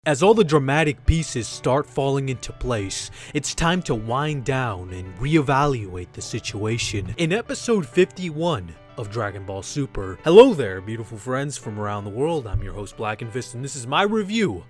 As all the dramatic pieces start falling into place, it's time to wind down and reevaluate the situation. In episode 51 of Dragon Ball Super, hello there beautiful friends from around the world, I'm your host Black and Fist, and this is my review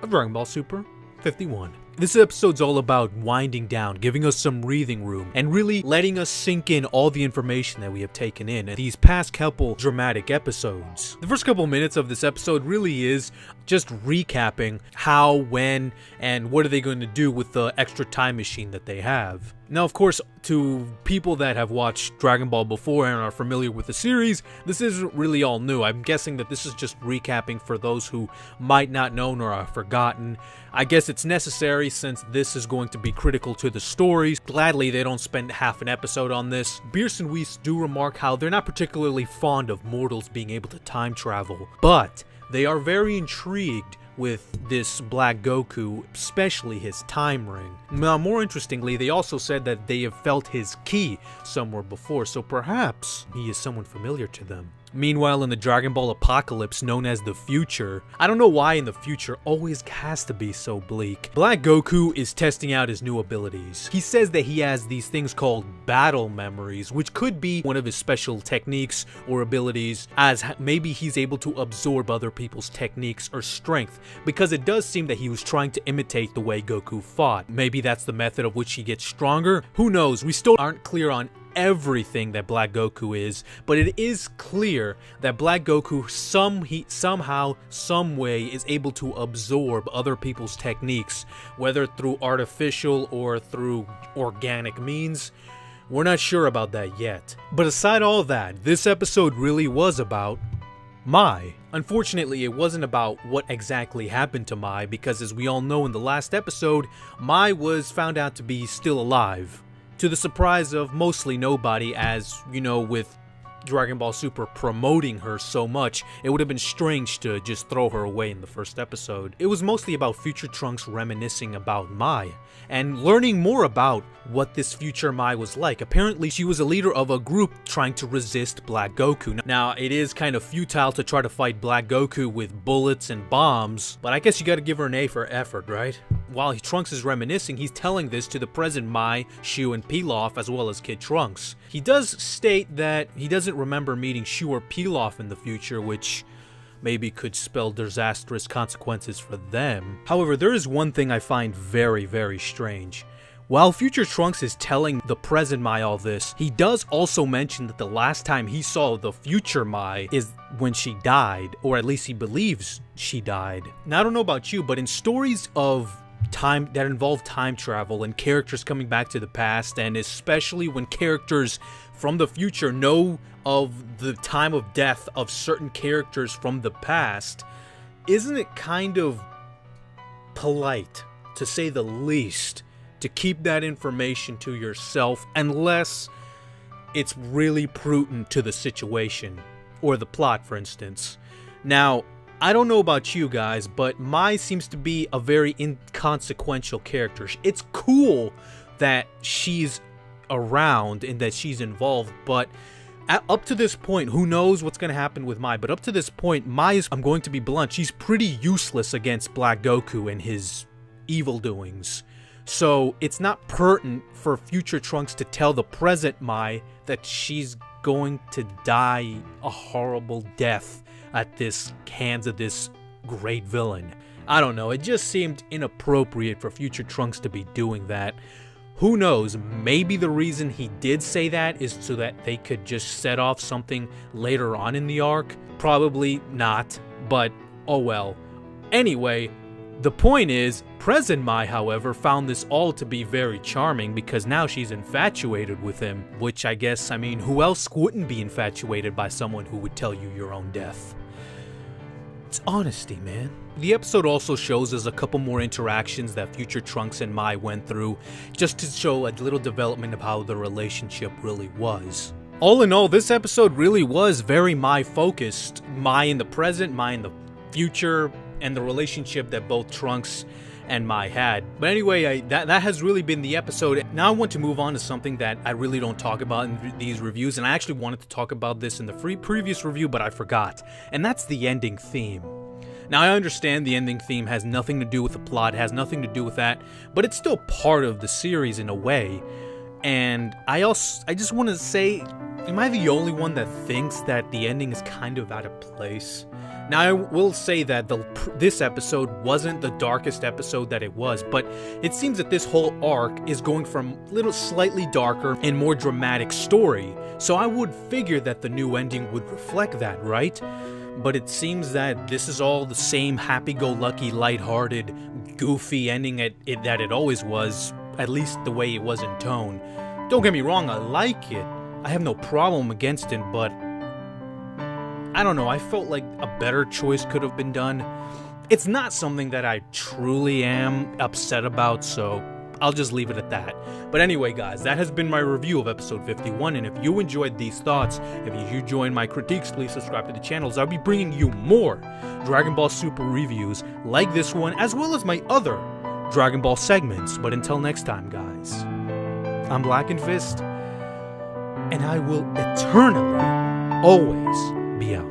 of Dragon Ball Super 51. This episode's all about winding down, giving us some breathing room, and really letting us sink in all the information that we have taken in these past couple dramatic episodes. The first couple minutes of this episode really is just recapping how, when, and what are they going to do with the extra time machine that they have. Now, of course, to people that have watched Dragon Ball before and are familiar with the series, this isn't really all new. I'm guessing that this is just recapping for those who might not know nor have forgotten. I guess it's necessary since this is going to be critical to the stories. Gladly, they don't spend half an episode on this. Beerus and Whis do remark how they're not particularly fond of mortals being able to time travel, but they are very intrigued with this Black Goku, especially his time ring. Now, more interestingly, they also said that they have felt his ki somewhere before, so perhaps he is someone familiar to them. Meanwhile, in the Dragon Ball apocalypse known as the future, I don't know why in the future always has to be so bleak, Black Goku is testing out his new abilities. He says that he has these things called battle memories, which could be one of his special techniques or abilities, as maybe he's able to absorb other people's techniques or strength, because it does seem that he was trying to imitate the way Goku fought. Maybe that's the method of which he gets stronger? Who knows? We still aren't clear on everything that Black Goku is, but it is clear that Black Goku somehow, some way is able to absorb other people's techniques, whether through artificial or through organic means. We're not sure about that yet. But aside all that, this episode really was about Mai. Unfortunately, it wasn't about what exactly happened to Mai, because as we all know in the last episode, Mai was found out to be still alive, to the surprise of mostly nobody, as, you know, with Dragon Ball Super promoting her so much, it would have been strange to just throw her away in the first episode. It was mostly about Future Trunks reminiscing about Mai, and learning more about what this future Mai was like. Apparently, she was a leader of a group trying to resist Black Goku. Now, it is kind of futile to try to fight Black Goku with bullets and bombs, but I guess you gotta give her an A for effort, right? While Trunks is reminiscing, he's telling this to the present Mai, Shu, and Pilaf, as well as Kid Trunks. He does state that he doesn't remember meeting Shu or Pilaf in the future, which maybe could spell disastrous consequences for them. However, there is one thing I find very, very strange. While Future Trunks is telling the present Mai all this, he does also mention that the last time he saw the future Mai is when she died, or at least he believes she died. Now, I don't know about you, but in stories of time that involve time travel and characters coming back to the past, and especially when characters from the future know of the time of death of certain characters from the past, isn't it kind of polite, to say the least, to keep that information to yourself unless it's really prudent to the situation or the plot, for instance? Now, I don't know about you guys, but Mai seems to be a very inconsequential character. It's cool that she's around and that she's involved, but up to this point, who knows what's going to happen with Mai, but up to this point, Mai is, I'm going to be blunt, she's pretty useless against Black Goku and his evil doings. So it's not pertinent for Future Trunks to tell the present Mai that she's going to die a horrible death at this hands of this great villain. I don't know, it just seemed inappropriate for Future Trunks to be doing that. Who knows, maybe the reason he did say that is so that they could just set off something later on in the arc. Probably not, but oh well. Anyway, the point is, present Mai, however, found this all to be very charming because now she's infatuated with him, which I guess, I mean, who else wouldn't be infatuated by someone who would tell you your own death? It's honesty, man. The episode also shows us a couple more interactions that Future Trunks and Mai went through, just to show a little development of how the relationship really was. All in all, this episode really was very Mai focused. Mai in the present, Mai in the future, and the relationship that both Trunks and Mai had. But anyway, that has really been the episode. Now I want to move on to something that I really don't talk about in these reviews, and I actually wanted to talk about this in the previous review, but I forgot. And that's the ending theme. Now, I understand the ending theme has nothing to do with the plot, has nothing to do with that, but it's still part of the series in a way. And I just want to say, am I the only one that thinks that the ending is kind of out of place? Now, I will say that this episode wasn't the darkest episode that it was, but it seems that this whole arc is going from a slightly darker and more dramatic story, so I would figure that the new ending would reflect that, right? But it seems that this is all the same happy-go-lucky, lighthearted, goofy ending that it always was, at least the way it was in tone. Don't get me wrong, I like it. I have no problem against it, but I don't know, I felt like a better choice could have been done. It's not something that I truly am upset about, so I'll just leave it at that. But anyway, guys, that has been my review of episode 51, and if you enjoyed these thoughts, if you enjoyed my critiques, please subscribe to the channel, as I'll be bringing you more Dragon Ball Super reviews like this one, as well as my other Dragon Ball segments. But until next time, guys, I'm Black and Fist, and I will eternally, always be out.